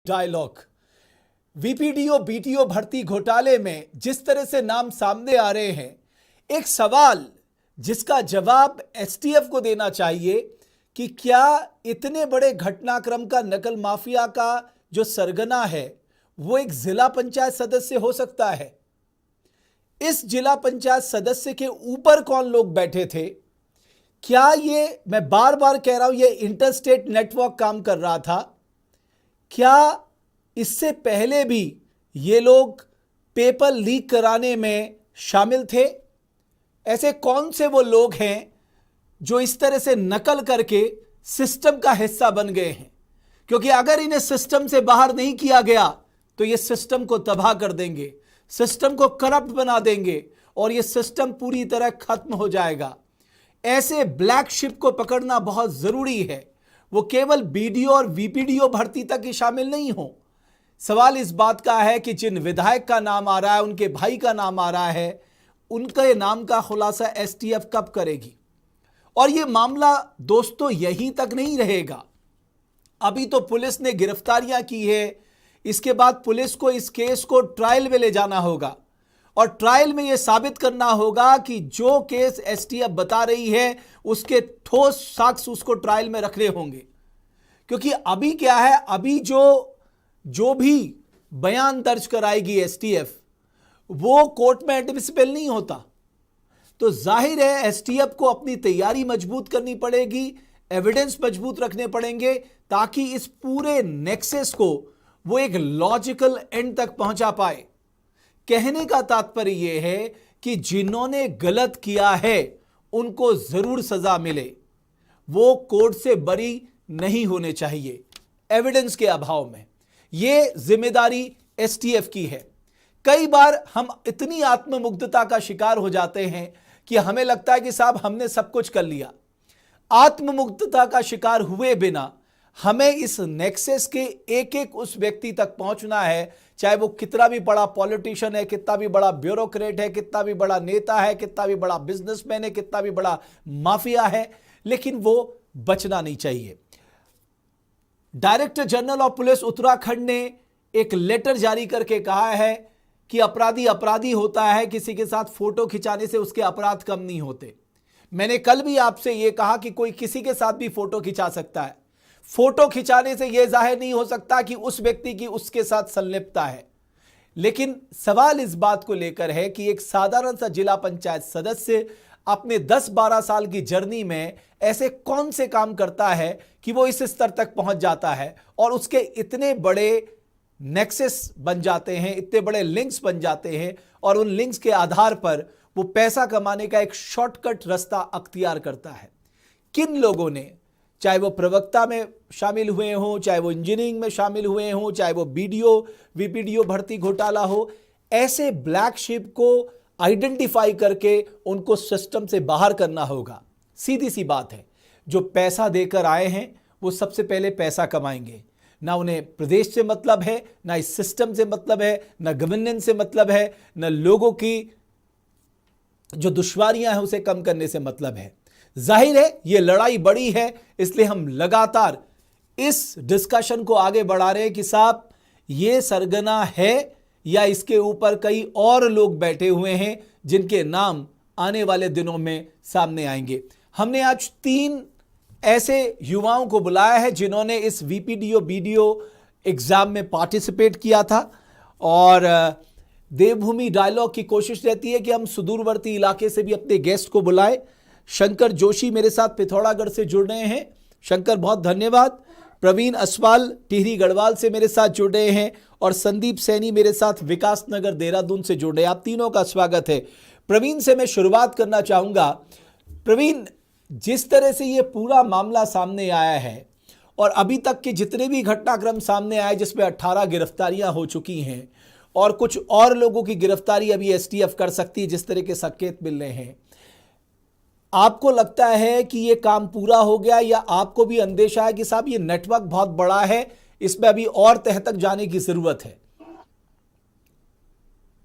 Dialogue. VPDO BTO भर्ती घोटाले में जिस तरह से नाम सामने आ रहे हैं, एक सवाल जिसका जवाब एसटीएफ को देना चाहिए कि क्या इतने बड़े घटनाक्रम का नकल माफिया का जो सरगना है वो एक जिला पंचायत सदस्य हो सकता है? इस जिला पंचायत सदस्य के ऊपर कौन लोग बैठे थे? क्या ये, मैं बार बार कह रहा हूं, ये इंटरस्टेट नेटवर्क काम कर रहा था? क्या इससे पहले भी ये लोग पेपर लीक कराने में शामिल थे? ऐसे कौन से वो लोग हैं जो इस तरह से नकल करके सिस्टम का हिस्सा बन गए हैं? क्योंकि अगर इन्हें सिस्टम से बाहर नहीं किया गया तो ये सिस्टम को तबाह कर देंगे, सिस्टम को करप्ट बना देंगे और ये सिस्टम पूरी तरह खत्म हो जाएगा। ऐसे ब्लैक शिप को पकड़ना बहुत जरूरी है। वो केवल बीडीओ और वीपीडीओ भर्ती तक ही शामिल नहीं हो। सवाल इस बात का है कि जिन विधायक का नाम आ रहा है, उनके भाई का नाम आ रहा है, उनके नाम का खुलासा एसटीएफ कब करेगी? और ये मामला दोस्तों यहीं तक नहीं रहेगा। अभी तो पुलिस ने गिरफ्तारियां की है, इसके बाद पुलिस को इस केस को ट्रायल में ले जाना होगा और ट्रायल में यह साबित करना होगा कि जो केस एसटीएफ बता रही है उसके ठोस साक्ष्य उसको ट्रायल में रखने होंगे। क्योंकि अभी क्या है, अभी जो भी बयान दर्ज कराएगी एसटीएफ वो कोर्ट में एडमिसिबल नहीं होता। तो जाहिर है एसटीएफ को अपनी तैयारी मजबूत करनी पड़ेगी, एविडेंस मजबूत रखने पड़ेंगे ताकि इस पूरे नेक्सस को वो एक लॉजिकल एंड तक पहुंचा पाए। कहने का तात्पर्य यह है कि जिन्होंने गलत किया है उनको जरूर सजा मिले, वो कोर्ट से बरी नहीं होने चाहिए एविडेंस के अभाव में। यह जिम्मेदारी एसटीएफ की है। कई बार हम इतनी आत्ममुग्धता का शिकार हो जाते हैं कि हमें लगता है कि साहब हमने सब कुछ कर लिया। आत्ममुग्धता का शिकार हुए बिना हमें इस नेक्सस के एक एक उस व्यक्ति तक पहुंचना है, चाहे वो कितना भी बड़ा पॉलिटिशियन है, कितना भी बड़ा ब्यूरोक्रेट है, कितना भी बड़ा नेता है, कितना भी बड़ा बिजनेसमैन है, कितना भी बड़ा माफिया है, लेकिन वो बचना नहीं चाहिए। Director general of police Uttarakhand ने एक लेटर जारी करके कहा है कि अपराधी अपराधी होता है, किसी के साथ फोटो खिंचाने से उसके अपराध कम नहीं होते। मैंने कल भी आपसे यह कहा कि कोई किसी के साथ भी फोटो खिंचा सकता है। फोटो खिंचाने से यह जाहिर नहीं हो सकता कि उस व्यक्ति की उसके साथ संलिप्तता है। लेकिन सवाल इस बात को लेकर है कि एक साधारण सा जिला पंचायत सदस्य अपने 10-12 साल की जर्नी में ऐसे कौन से काम करता है कि वो इस स्तर तक पहुंच जाता है और उसके इतने बड़े नेक्सस बन जाते हैं, इतने बड़े लिंक्स बन जाते हैं और उन लिंक्स के आधार पर वो पैसा कमाने का एक शॉर्टकट रास्ता अख्तियार करता है। किन लोगों ने, चाहे वो प्रवक्ता में शामिल हुए हों, चाहे वो इंजीनियरिंग में शामिल हुए हों, चाहे वो बीडीओ वीपीडीओ भर्ती घोटाला हो, ऐसे ब्लैक शिप को आइडेंटिफाई करके उनको सिस्टम से बाहर करना होगा। सीधी सी बात है, जो पैसा देकर आए हैं वो सबसे पहले पैसा कमाएंगे। ना उन्हें प्रदेश से मतलब है, ना इस सिस्टम से मतलब है, ना गवर्नेंस से मतलब है, ना लोगों की जो दुश्वारियां हैं उसे कम करने से मतलब है। जाहिर है ये लड़ाई बड़ी है, इसलिए हम लगातार इस डिस्कशन को आगे बढ़ा रहे हैं कि साहब ये सरगना है या इसके ऊपर कई और लोग बैठे हुए हैं जिनके नाम आने वाले दिनों में सामने आएंगे। हमने आज 3 ऐसे युवाओं को बुलाया है जिन्होंने इस वीपीडीओ बीडीओ एग्जाम में पार्टिसिपेट किया था और देवभूमि डायलॉग की कोशिश रहती है कि हम सुदूरवर्ती इलाके से भी अपने गेस्ट को बुलाएं। शंकर जोशी मेरे साथ पिथौरागढ़ से जुड़ रहे हैं। शंकर, बहुत धन्यवाद। प्रवीण असवाल टिहरी गढ़वाल से मेरे साथ जुड़ रहे हैं और संदीप सैनी मेरे साथ विकास नगर देहरादून से जुड़ रहे हैं। आप तीनों का स्वागत है। प्रवीण से मैं शुरुआत करना चाहूंगा। प्रवीण, जिस तरह से ये पूरा मामला सामने आया है और अभी तक के जितने भी घटनाक्रम सामने आए जिसमें 18 गिरफ्तारियां हो चुकी हैं और कुछ और लोगों की गिरफ्तारी अभी एसटीएफ कर सकती है जिस तरह के संकेत मिल रहे हैं, आपको लगता है कि ये काम पूरा हो गया या आपको भी अंदेशा है कि साहब ये नेटवर्क बहुत बड़ा है, इसमें अभी और तह तक जाने की जरूरत है?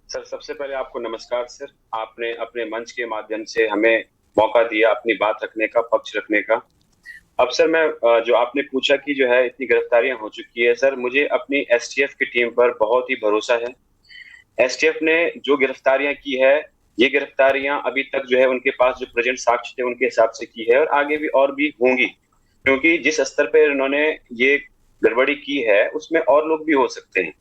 सर, सबसे पहले आपको नमस्कार सर। आपने अपने मंच के माध्यम से हमें मौका दिया अपनी बात रखने का, पक्ष रखने का। अब सर मैं जो आपने पूछा कि जो है इतनी गिरफ्तारियां हो चुकी है, सर मुझे अपनी एसटीएफ की टीम पर बहुत ही भरोसा है। एसटीएफ ने जो गिरफ्तारियां की है, ये गिरफ्तारियां अभी तक जो है उनके पास जो प्रेजेंट साक्ष्य थे उनके हिसाब से की है, और आगे भी और भी होंगी, क्योंकि जिस स्तर पर इन्होंने ये गड़बड़ी की है उसमें और लोग भी हो सकते हैं।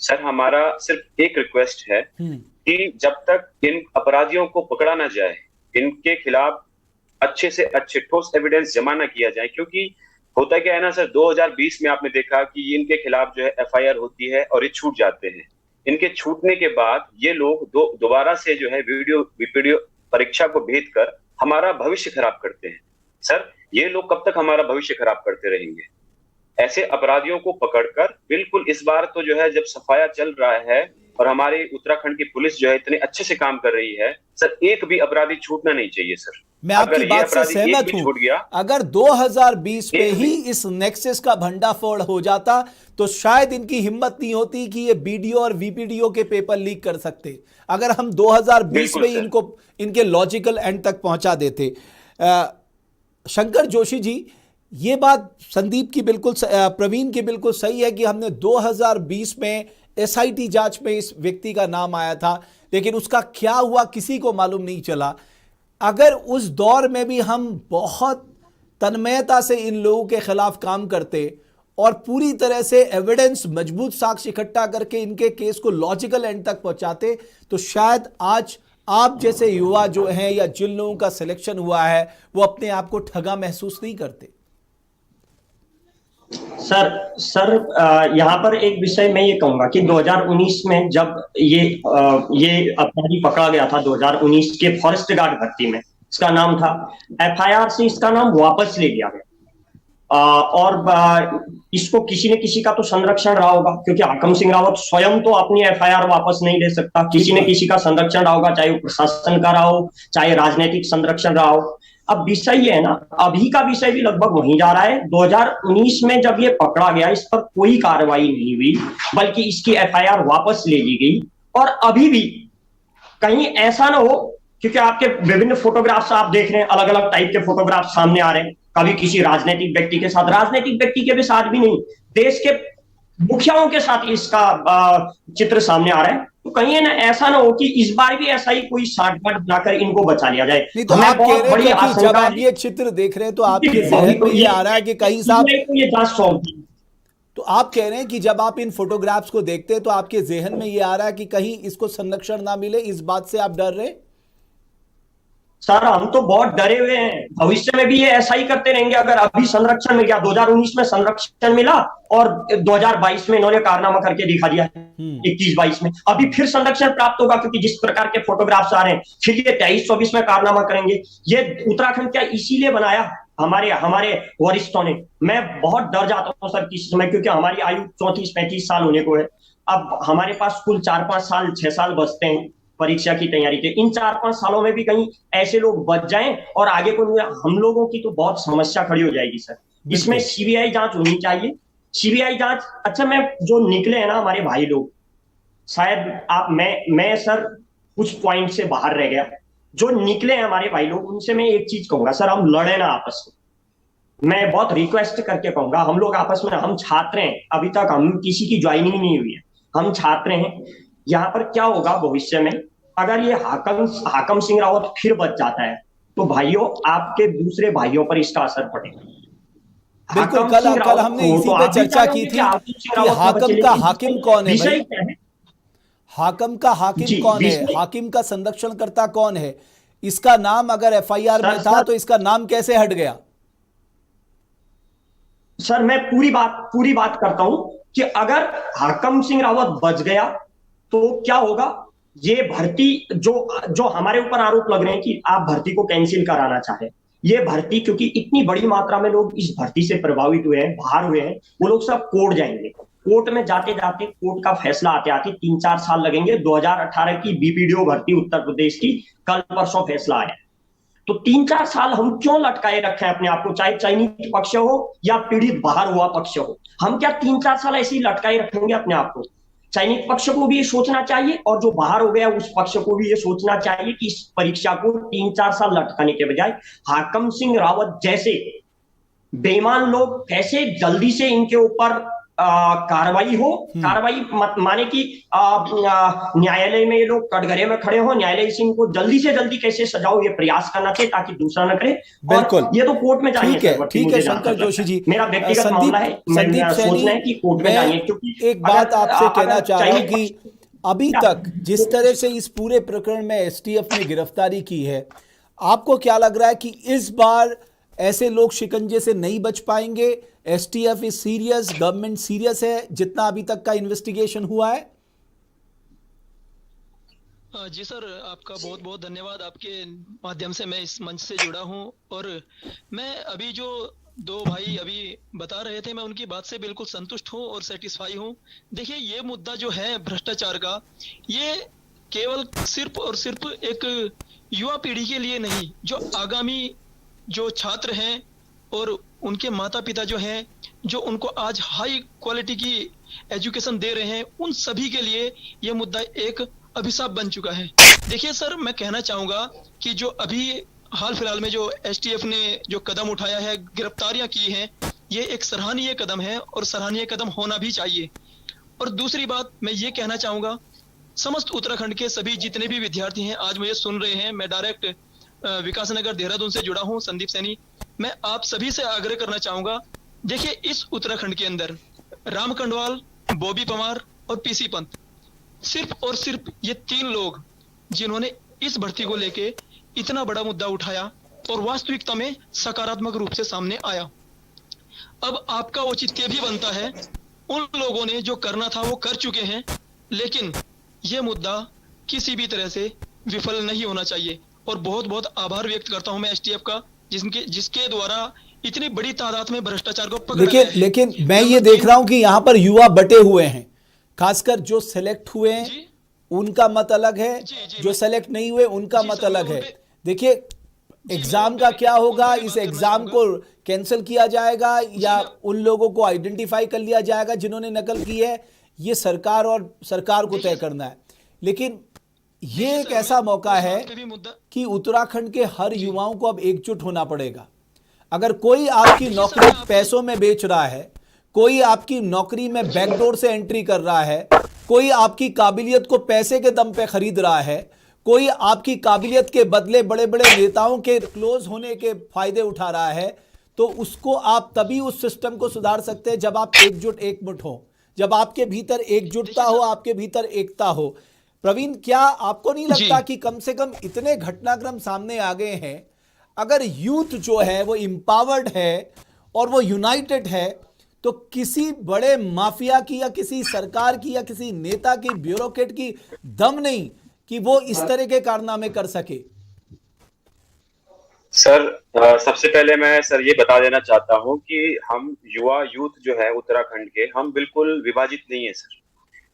सर हमारा सिर्फ एक रिक्वेस्ट है कि जब तक इन अपराधियों को पकड़ा ना जाए, इनके खिलाफ अच्छे से अच्छे ठोस एविडेंस जमा ना किया जाए, क्योंकि होता क्या है ना सर, 2020 में आपने देखा कि इनके खिलाफ जो है एफआईआर होती है और ये छूट जाते हैं। इनके छूटने के बाद ये लोग दोबारा से जो है वीडियो परीक्षा को भेद कर हमारा भविष्य खराब करते हैं। सर ये लोग कब तक हमारा भविष्य खराब करते रहेंगे? ऐसे अपराधियों को पकड़कर बिल्कुल इस बार तो जो है जब सफाया चल रहा है और हमारी उत्तराखंड की पुलिस जो है इतने अच्छे से काम कर रही है, सर एक भी अपराधी छूटना नहीं चाहिए सर। मैं आपकी अगर ये बात से अपराधी एक सहमत भी हूं। छूट गया, अगर 2020 में एक ही भी इस नेक्सस का भंडाफोड़ हो जाता तो शायद इनकी हिम्मत नहीं होती कि ये बीडीओ और वीपीडीओ के पेपर लीक कर सकते। अगर हम 2020 बिल्कुल में ही सर। इनको इनके लॉजिकल एंड तक पहुंचा देते। शंकर जोशी जी, ये बात संदीप की बिल्कुल प्रवीण की बिल्कुल सही है कि हमने 2020 में एसआईटी जांच में इस व्यक्ति का नाम आया था, लेकिन उसका क्या हुआ किसी को मालूम नहीं चला। अगर उस दौर में भी हम बहुत तन्मयता से इन लोगों के खिलाफ काम करते और पूरी तरह से एविडेंस मजबूत साक्ष्य इकट्ठा करके इनके केस को लॉजिकल एंड तक पहुंचाते, तो शायद आज आप जैसे युवा जो हैं या जिन लोगों का सिलेक्शन हुआ है वो अपने आप को ठगा महसूस नहीं करते। सर यहाँ पर एक विषय मैं ये कहूंगा कि 2019 में जब ये अपराधी पकड़ा गया था, 2019 के फॉरेस्ट गार्ड भर्ती में इसका नाम था, एफआईआर से इसका नाम वापस ले लिया गया। और इसको किसी ने किसी का तो संरक्षण रहा होगा, क्योंकि हाकम सिंह रावत स्वयं तो अपनी एफआईआर वापस नहीं ले सकता, किसी ने किसी का संरक्षण रहा होगा, चाहे वो प्रशासन का रहा हो, चाहे राजनीतिक संरक्षण रहा हो। अब विषय ये है ना, अभी का विषय भी लगभग वहीं जा रहा है। 2019 में जब ये पकड़ा गया, इस पर कोई कार्रवाई नहीं हुई, बल्कि इसकी एफआईआर वापस ले ली गई। और अभी भी कहीं ऐसा ना हो, क्योंकि आपके विभिन्न फोटोग्राफ्स आप देख रहे हैं, अलग अलग टाइप के फोटोग्राफ सामने आ रहे हैं, कभी किसी राजनीतिक व्यक्ति के साथ, राजनीतिक व्यक्ति के भी साथ भी नहीं, देश के मुखियाओं के साथ इसका चित्र सामने आ रहा है। तो कहीं ना ऐसा ना हो कि इस बार भी ऐसा ही कोई साठगांठ बनाकर इनको बचा लिया जाए। नहीं तो आप कह रहे हैं कि जब आप ये चित्र देख रहे हैं तो आपके जहन में ये आ रहा है कि कहीं साहब, ये जांच सौंप दी। तो आप कह रहे हैं कि जब आप इन फोटोग्राफ्स को देखते हैं तो आपके जहन में ये आ रहा है कि कहीं इसको संरक्षण ना मिले, इस बात से आप डर रहे हैं? सर हम तो बहुत डरे हुए हैं, भविष्य में भी ये ऐसा ही करते रहेंगे। अगर अभी संरक्षण मिल गया, 2019 में संरक्षण मिला और 2022 में इन्होंने कारनामा करके दिखा दिया, 21-22 में अभी फिर संरक्षण प्राप्त होगा, क्योंकि जिस प्रकार के फोटोग्राफ्स आ रहे हैं, फिर ये 23-24 में कारनामा करेंगे। ये उत्तराखंड क्या इसीलिए बनाया हमारे वरिष्ठों ने। मैं बहुत डर जाता हूँ सर किस समय, क्योंकि हमारी आयु 34-35 साल होने को है। अब हमारे पास कुल 4-5 साल 6 साल बचते हैं परीक्षा की तैयारी के। इन 4-5 सालों में भी कहीं ऐसे लोग बच जाएं और आगे को हम लोगों की तो बहुत समस्या खड़ी हो जाएगी सर। इसमें सीबीआई जांच होनी चाहिए, सीबीआई जांच। अच्छा, मैं जो निकले हैं ना हमारे भाई लोग, शायद मैं सर कुछ पॉइंट से बाहर रह गया, जो निकले हैं हमारे भाई लोग, उनसे मैं एक चीज कहूंगा सर, हम लड़े ना आपस में। मैं बहुत रिक्वेस्ट करके कहूंगा, हम लोग आपस में, हम छात्र हैं, अभी तक हम किसी की ज्वाइनिंग नहीं हुई है, हम छात्र हैं। यहाँ पर क्या होगा भविष्य में, अगर ये हाकम सिंह रावत फिर बच जाता है तो भाइयों आपके दूसरे भाइयों पर इसका असर पड़ेगा। बिल्कुल, कल हमने इसी पे चर्चा की थी कि हाकम का हाकिम कौन है भाई? हाकम का हाकिम कौन है? हाकिम का संरक्षणकर्ता कौन है? इसका नाम अगर एफआईआर में था तो इसका नाम कैसे हट गया? सर मैं पूरी बात करता हूं कि अगर हाकम सिंह रावत बच गया तो क्या होगा। ये भर्ती जो हमारे ऊपर आरोप लग रहे हैं कि आप भर्ती को कैंसिल कराना चाहे, ये भर्ती, क्योंकि इतनी बड़ी मात्रा में लोग इस भर्ती से प्रभावित हुए हैं, बाहर हुए हैं, वो लोग सब कोर्ट जाएंगे। कोर्ट में जाते जाते कोर्ट का फैसला आते आते 3-4 साल लगेंगे। 2018 की बीपीडीओ भर्ती उत्तर प्रदेश की कल परसों फैसला आया, तो 3-4 साल हम क्यों लटकाए रखे हैं अपने आप को, चाहे चयनित पक्ष हो या पीड़ित बाहर हुआ पक्ष हो। हम क्या 3-4 साल ऐसे ही लटकाए रखेंगे अपने आप को? चयनित पक्ष को भी ये सोचना चाहिए और जो बाहर हो गया उस पक्ष को भी ये सोचना चाहिए कि इस परीक्षा को 3-4 साल लटकाने के बजाय हाकम सिंह रावत जैसे बेईमान लोग कैसे जल्दी से इनके ऊपर कार्रवाई हो। कार्रवाई माने कि न्यायालय में ये लोग कटघरे में खड़े हो, न्यायालय से इनको जल्दी से जल्दी कैसे सजाओ, ये प्रयास करना चाहिए ताकि दूसरा न करे। बिल्कुल, और ये तो कोर्ट में जानिए सर, ठीक मुझे है जहां शंकर तक जोशी लगता जी। है, मेरा व्यक्तिगत मामला है, संदीप मैं सैनी, सोचना है कि कोर्ट में जानिए, क्योंकि एक बात आपसे कहना चाह रहा हूं कि अभी तक जिस तरह से इस पूरे प्रकरण में एसटीएफ ने गिरफ्तारी की है, आपको क्या लग रहा है कि इस बार ऐसे लोग शिकंजे से नहीं बच पाएंगे? STF is serious, government serious है जितना अभी तक का इन्वेस्टिगेशन हुआ है? जी सर, आपका बहुत बहुत धन्यवाद। आपके माध्यम से मैं इस मंच से जुड़ा हूं, और मैं अभी जो दो भाई अभी बता रहे थे, मैं उनकी बात से बिल्कुल संतुष्ट हूं और सेटिस्फाई हूं। देखिए, ये मुद्दा जो है भ्रष्टाचार का, ये केवल सिर्फ और सिर्फ एक युवा पीढ़ी के लिए नहीं, जो आगामी जो छात्र हैं और उनके माता पिता जो हैं, जो उनको आज हाई क्वालिटी की एजुकेशन दे रहे हैं, उन सभी के लिए ये मुद्दा एक अभिशाप बन चुका है। देखिए सर, मैं कहना चाहूंगा कि जो अभी हाल फिलहाल में जो एसटीएफ ने जो कदम उठाया है, गिरफ्तारियां की हैं, ये एक सराहनीय कदम है और सराहनीय कदम होना भी चाहिए। और दूसरी बात मैं ये कहना चाहूंगा, समस्त उत्तराखंड के सभी जितने भी विद्यार्थी हैं आज मुझे सुन रहे हैं, मैं डायरेक्ट विकासनगर देहरादून से जुड़ा हूं, संदीप सैनी। मैं आप सभी से आग्रह करना चाहूंगा, देखिए इस उत्तराखंड के अंदर राम कंडवाल, बॉबी पवार और पीसी पंत, सिर्फ और सिर्फ ये तीन लोग जिन्होंने इस भर्ती को लेके इतना बड़ा मुद्दा उठाया और वास्तविकता में सकारात्मक रूप से सामने आया। अब आपका औचित्य भी बनता है, उन लोगों ने जो करना था वो कर चुके हैं, लेकिन यह मुद्दा किसी भी तरह से विफल नहीं होना चाहिए। और बहुत बहुत आभार व्यक्त करता हूं मैं एसटीएफ का, जिसके द्वारा इतनी बड़ी तादाद में भ्रष्टाचार को पकड़ा गया है। लेकिन मैं ये देख रहा हूं कि यहां पर युवा बटे हुए हैं, खासकर जो सेलेक्ट हुए हैं उनका मत अलग है, जो सेलेक्ट नहीं हुए उनका मत अलग है। देखिए, एग्जाम का क्या होगा, इस एग्जाम को कैंसिल किया जाएगा या उन लोगों को आइडेंटिफाई कर लिया जाएगा जिन्होंने नकल की है, ये सरकार को तय करना है। लेकिन ये एक ऐसा मौका है कि उत्तराखंड के हर युवाओं को अब एकजुट होना पड़ेगा। अगर कोई आपकी नौकरी पैसों में बेच रहा है, कोई आपकी नौकरी में बैकडोर से एंट्री कर रहा है, कोई आपकी काबिलियत को पैसे के दम पे खरीद रहा है, कोई आपकी काबिलियत के बदले बड़े बड़े नेताओं के क्लोज होने के फायदे उठा रहा है, तो उसको आप तभी उस सिस्टम को सुधार सकते हैं जब आप एकमुठ हो, जब आपके भीतर एकजुटता हो, आपके भीतर एकता हो। प्रवीण, क्या आपको नहीं लगता कि कम से कम इतने घटनाक्रम सामने आ गए हैं, अगर यूथ जो है वो एम्पावर्ड है और वो यूनाइटेड है, तो किसी बड़े माफिया की या किसी सरकार की या किसी नेता की, ब्यूरोक्रेट की दम नहीं कि वो इस तरह के कारनामे कर सके? सर, सबसे पहले मैं सर ये बता देना चाहता हूं कि हम यूथ जो है उत्तराखंड के, हम बिल्कुल विभाजित नहीं है सर।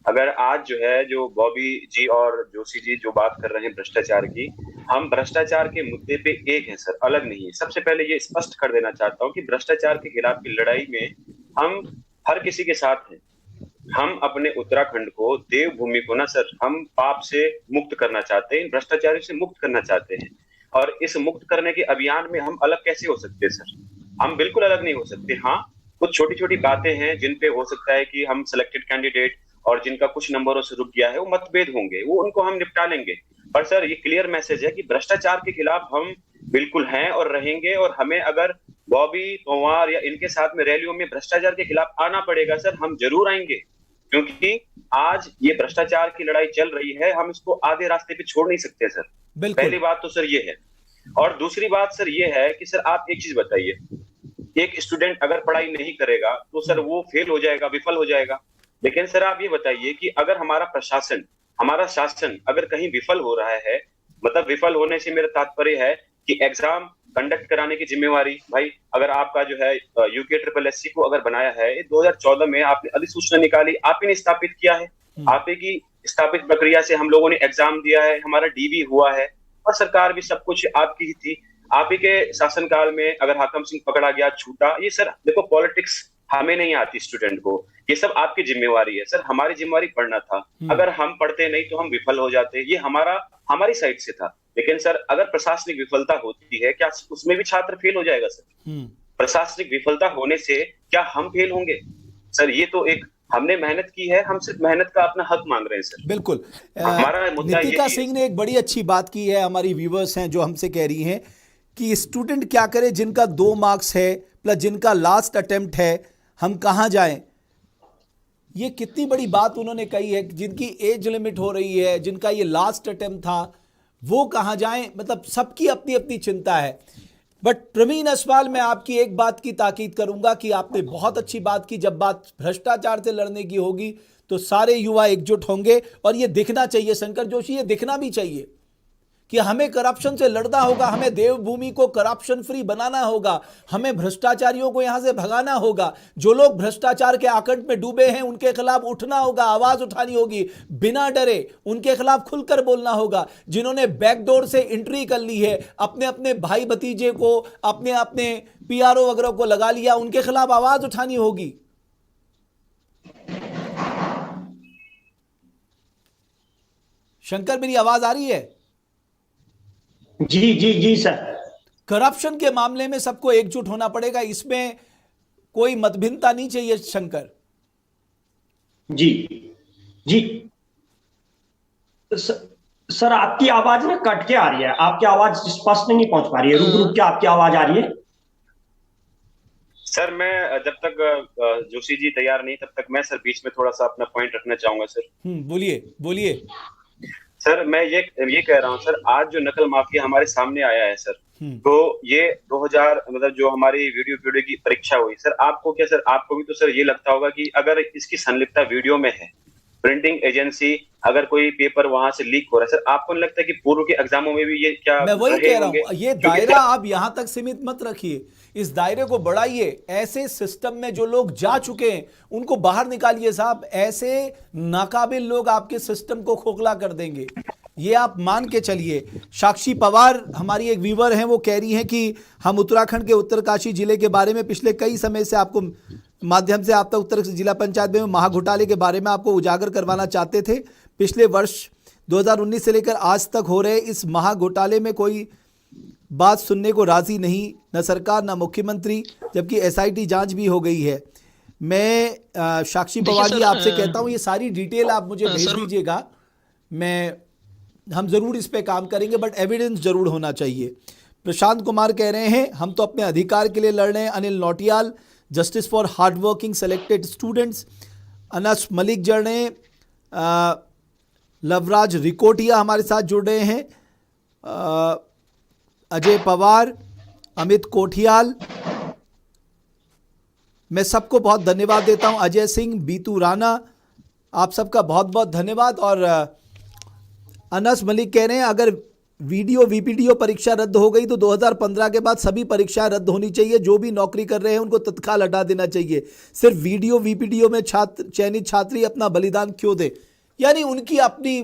अगर आज जो है जो बॉबी जी और जोशी जी जो बात कर रहे हैं भ्रष्टाचार की, हम भ्रष्टाचार के मुद्दे पे एक हैं सर, अलग नहीं है। सबसे पहले ये स्पष्ट कर देना चाहता हूं कि भ्रष्टाचार के खिलाफ की लड़ाई में हम हर किसी के साथ हैं। हम अपने उत्तराखंड को, देवभूमि को ना सर, हम पाप से मुक्त करना चाहते हैं, भ्रष्टाचारी से मुक्त करना चाहते हैं। और इस मुक्त करने के अभियान में हम अलग कैसे हो सकते हैं सर? हम बिल्कुल अलग नहीं हो सकते। हाँ, कुछ छोटी छोटी बातें हैं जिन पे हो सकता है कि हम सिलेक्टेड कैंडिडेट और जिनका कुछ नंबरों से रुक गया है वो मतभेद होंगे, वो उनको हम निपटा लेंगे। पर सर ये क्लियर मैसेज है कि भ्रष्टाचार के खिलाफ हम बिल्कुल हैं और रहेंगे। और हमें अगर बॉबी पवार या इनके साथ में रैलियों में भ्रष्टाचार के खिलाफ आना पड़ेगा सर, हम जरूर आएंगे, क्योंकि आज ये भ्रष्टाचार की लड़ाई चल रही है, हम इसको आधे रास्ते पे छोड़ नहीं सकते सर। पहली बात तो सर ये है। और दूसरी बात सर ये है कि सर आप एक चीज बताइए, एक स्टूडेंट अगर पढ़ाई नहीं करेगा तो सर वो फेल हो जाएगा, विफल हो जाएगा। लेकिन सर आप ये बताइए कि अगर हमारा प्रशासन, हमारा शासन अगर कहीं विफल हो रहा है, मतलब विफल होने से मेरा तात्पर्य है कि एग्जाम कंडक्ट कराने की जिम्मेवारी, भाई अगर आपका जो है UKSSC को अगर बनाया है, 2014 में आपने अधिसूचना निकाली, आप ही ने स्थापित किया है, आप ही की स्थापित प्रक्रिया से हम लोगों ने एग्जाम दिया है, हमारा DV हुआ है और सरकार भी सब कुछ आपकी ही थी। आप ही के शासनकाल में अगर हाकम सिंह पकड़ा गया, छूटा, ये सर देखो पॉलिटिक्स हमें नहीं आती स्टूडेंट को, ये सब आपकी जिम्मेवारी है सर। हमारी जिम्मेवारी पढ़ना था, अगर हम पढ़ते नहीं तो हम विफल हो जाते, ये हमारी साइड से था। लेकिन सर अगर प्रशासनिक विफलता होती है, क्या उसमें भी छात्र फेल हो जाएगा सर? प्रशासनिक विफलता होने से क्या हम फेल होंगे? सर ये तो एक हमने मेहनत की है, हम सिर्फ मेहनत का अपना हक मांग रहे हैं सर। बिल्कुल। हमारा मुद्दा नितिका यही है। सिंह ने एक बड़ी अच्छी बात की है, हमारी व्यूवर्स हैं जो हमसे कह रही हैं कि स्टूडेंट क्या करे जिनका 2 मार्क्स है प्लस जिनका लास्ट अटेम्प्ट है, हम कहाँ जाएं? ये कितनी बड़ी बात उन्होंने कही है, जिनकी एज लिमिट हो रही है, जिनका ये लास्ट अटेम्प्ट था, वो कहाँ जाएं? मतलब सबकी अपनी अपनी चिंता है। बट प्रवीण असवाल, मैं आपकी एक बात की ताकीद करूंगा कि आपने बहुत अच्छी बात की, जब बात भ्रष्टाचार से लड़ने की होगी तो सारे युवा एकजुट होंगे और ये दिखना चाहिए शंकर जोशी, ये दिखना भी चाहिए कि हमें करप्शन से लड़ना होगा, हमें देवभूमि को करप्शन फ्री बनाना होगा, हमें भ्रष्टाचारियों को यहां से भगाना होगा। जो लोग भ्रष्टाचार के आकंठ में डूबे हैं उनके खिलाफ उठना होगा, आवाज उठानी होगी, बिना डरे उनके खिलाफ खुलकर बोलना होगा। जिन्होंने बैकडोर से एंट्री कर ली है, अपने अपने भाई भतीजे को, अपने अपने पीआरओ वगैरह को लगा लिया, उनके खिलाफ आवाज उठानी होगी। शंकर, मेरी आवाज आ रही है? जी जी जी सर। करप्शन के मामले में सबको एकजुट होना पड़ेगा, इसमें कोई मतभिन्नता नहीं चाहिए शंकर। जी जी सर, आपकी आवाज ना कट के आ रही है, आपकी आवाज स्पष्ट नहीं पहुंच पा रही है, रुक रुक के आपकी आवाज आ रही है। सर मैं जब तक जोशी जी तैयार नहीं तब तक मैं सर बीच में थोड़ा सा अपना पॉइंट रखना चाहूंगा सर। बोलिए बोलिए। सर मैं ये कह रहा हूँ सर, आज जो नकल माफिया हमारे सामने आया है सर, तो ये 2000 मतलब जो हमारी वीडियो की परीक्षा हुई सर, आपको क्या सर, आपको भी तो सर ये लगता होगा कि अगर इसकी संलिप्तता वीडियो में है, प्रिंटिंग एजेंसी अगर कोई पेपर वहां से लीक हो रहा है सर, आपको नहीं लगता कि पूर्व के एग्जामों में भी ये क्या? मैं वही कह रहा हूं, ये दायरा आप यहां तक सीमित मत रखिए, इस दायरे को बढ़ाइए। ऐसे सिस्टम में जो लोग जा चुके हैं उनको बाहर निकालिए साहब, ऐसे नाकाबिल लोग आपके सिस्टम को खोखला कर देंगे, ये आप मान के चलिए। साक्षी पवार हमारी एक व्यूवर हैं, वो कह रही हैं कि हम उत्तराखंड के उत्तरकाशी जिले के बारे में पिछले कई समय से आपको माध्यम से आप तक उत्तर जिला पंचायत में महाघोटाले के बारे में आपको उजागर करवाना चाहते थे। पिछले वर्ष 2019 से लेकर आज तक हो रहे इस महाघोटाले में कोई बात सुनने को राजी नहीं, न सरकार न मुख्यमंत्री, जबकि एसआईटी जांच भी हो गई है। मैं साक्षी पवार जी आपसे कहता हूं ये सारी डिटेल आप मुझे भेज दीजिएगा, हम जरूर इस पे काम करेंगे, बट एविडेंस जरूर होना चाहिए। प्रशांत कुमार कह रहे हैं हम तो अपने अधिकार के लिए लड़ रहे हैं। Anil Nautiyal, justice for hard working selected students. Anas Malik जड़ रहे हैं। लवराज रिकोटिया हमारे साथ जुड़ रहे हैं। अजय पवार, अमित कोठियाल, मैं सबको बहुत धन्यवाद देता हूं। अजय सिंह, बीतू राणा, आप सबका बहुत बहुत धन्यवाद। और अनस मलिक कह रहे हैं अगर वीडियो वीपीडीओ परीक्षा रद्द हो गई तो 2015 के बाद सभी परीक्षाएं रद्द होनी चाहिए, जो भी नौकरी कर रहे हैं उनको तत्काल हटा देना चाहिए। सिर्फ वीडियो वीपीडीओ में चयनित छात्री अपना बलिदान क्यों दे, यानी उनकी अपनी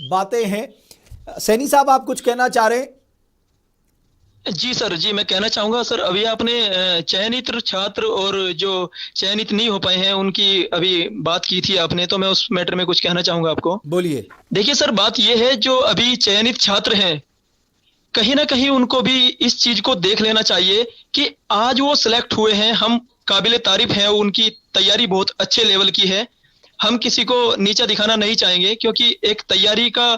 बातें हैं। सैनी साहब, आप कुछ कहना चाह रहे हैं? जी सर, जी मैं कहना चाहूंगा सर, अभी आपने चयनित छात्र और जो चयनित नहीं हो पाए हैं उनकी अभी बात की थी आपने, तो मैं उस मैटर में कुछ कहना चाहूंगा आपको। बोलिए। देखिए सर, बात यह है जो अभी चयनित छात्र हैं, कहीं ना कहीं उनको भी इस चीज को देख लेना चाहिए कि आज वो सिलेक्ट हुए हैं, हम काबिले तारीफ हैं, उनकी तैयारी बहुत अच्छे लेवल की है, हम किसी को नीचा दिखाना नहीं चाहेंगे, क्योंकि एक तैयारी का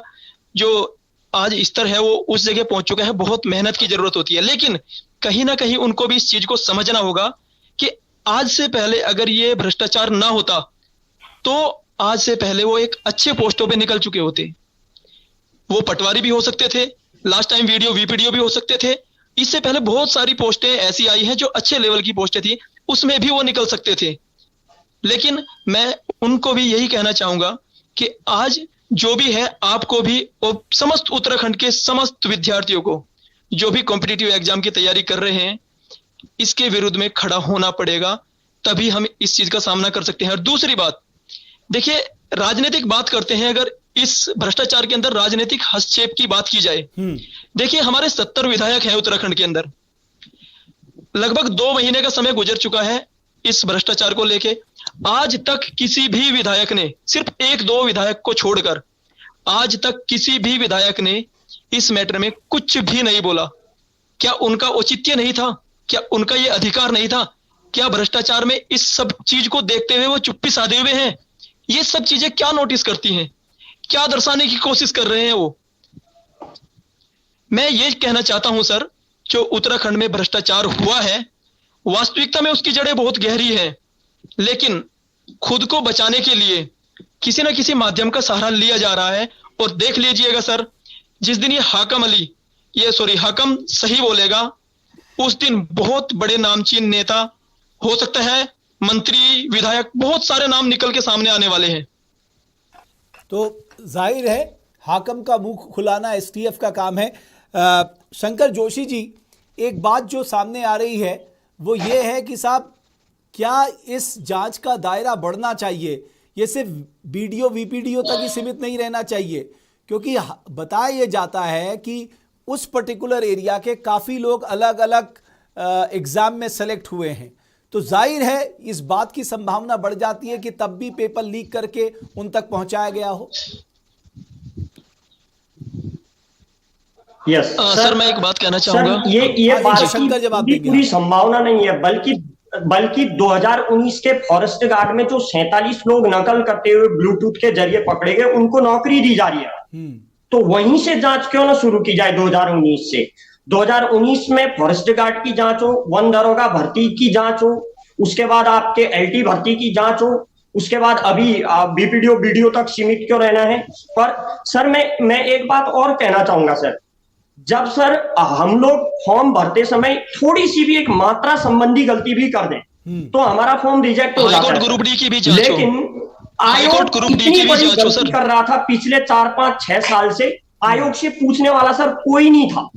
जो आज स्तर है वो उस जगह पहुंच चुका है, बहुत मेहनत की जरूरत होती है। लेकिन कहीं ना कहीं उनको भी इस चीज को समझना होगा कि आज से पहले अगर ये भ्रष्टाचार ना होता तो आज से पहले वो एक अच्छे पोस्टों पे निकल चुके होते। वो पटवारी भी हो सकते थे, लास्ट टाइम वीडियो वीपीडीओ भी हो सकते थे, इससे पहले बहुत सारी पोस्टें ऐसी आई हैं जो अच्छे लेवल की पोस्टें थी, उसमें भी वो निकल सकते थे। लेकिन मैं उनको भी यही कहना चाहूंगा कि आज जो भी है, आपको भी और समस्त उत्तराखंड के समस्त विद्यार्थियों को जो भी कॉम्पिटिटिव एग्जाम की तैयारी कर रहे हैं, इसके विरुद्ध में खड़ा होना पड़ेगा, तभी हम इस चीज का सामना कर सकते हैं। और दूसरी बात, देखिए राजनीतिक बात करते हैं, अगर इस भ्रष्टाचार के अंदर राजनीतिक हस्तक्षेप की बात की जाए, देखिए हमारे 70 विधायक हैं उत्तराखंड के अंदर, लगभग 2 महीने का समय गुजर चुका है इस भ्रष्टाचार को लेके। आज तक किसी भी विधायक ने, सिर्फ 1-2 विधायक को छोड़कर, आज तक किसी भी विधायक ने इस मैटर में कुछ भी नहीं बोला। क्या उनका औचित्य नहीं था? क्या उनका ये अधिकार नहीं था? क्या भ्रष्टाचार में इस सब चीज को देखते हुए वो चुप्पी साधे हुए हैं? ये सब चीजें क्या नोटिस करती हैं? क्या दर्शाने की कोशिश कर रहे हैं वो? मैं ये कहना चाहता हूं सर, जो उत्तराखंड में भ्रष्टाचार हुआ है, वास्तविकता में उसकी जड़ें बहुत गहरी है, लेकिन खुद को बचाने के लिए किसी न किसी माध्यम का सहारा लिया जा रहा है। और देख लीजिएगा सर, जिस दिन ये हाकम सही बोलेगा, उस दिन बहुत बड़े नामचीन नेता, हो सकता है मंत्री, विधायक, बहुत सारे नाम निकल के सामने आने वाले हैं। तो जाहिर है हाकम का मुंह खुलाना एसटीएफ का काम है। शंकर जोशी जी, एक बात जो सामने आ रही है वो ये है कि साहब, क्या इस जांच का दायरा बढ़ना चाहिए? ये सिर्फ बीडीओ वीपीडीओ तक ही सीमित नहीं रहना चाहिए, क्योंकि बताया ये जाता है कि उस पर्टिकुलर एरिया के काफ़ी लोग अलग अलग एग्ज़ाम में सेलेक्ट हुए हैं। तो जाहिर है इस बात की संभावना बढ़ जाती है कि तब भी पेपर लीक करके उन तक पहुंचाया गया हो। यस सर, मैं एक बात कहना चाहूंगा। ये बात शंकर जवाब की देंगे। पूरी संभावना नहीं है, बल्कि 2019 के फॉरेस्ट गार्ड में जो 47 लोग नकल करते हुए ब्लूटूथ के जरिए पकड़े गए, उनको नौकरी दी जा रही है। तो वहीं से जांच क्यों ना शुरू की जाए 2019 से? 2019 में फॉरेस्ट गार्ड की जांच हो, वन दरोगा भर्ती की जांच हो, उसके बाद आपके एलटी भर्ती की जांच हो, उसके बाद अभी बीपीडीओ बीडीओ तक सीमित क्यों रहना है? पर सर मैं एक बात और कहना चाहूंगा सर, जब सर हम लोग फॉर्म भरते समय थोड़ी सी भी एक मात्रा संबंधी गलती भी कर दें तो हमारा फॉर्म रिजेक्ट हो जाता है। ग्रुप डी की भी जांच हो। लेकिन आयोग इतनी बड़ी गलती कर रहा था पिछले 4-5-6 साल से, आयोग से पूछने वाला सर कोई नहीं था।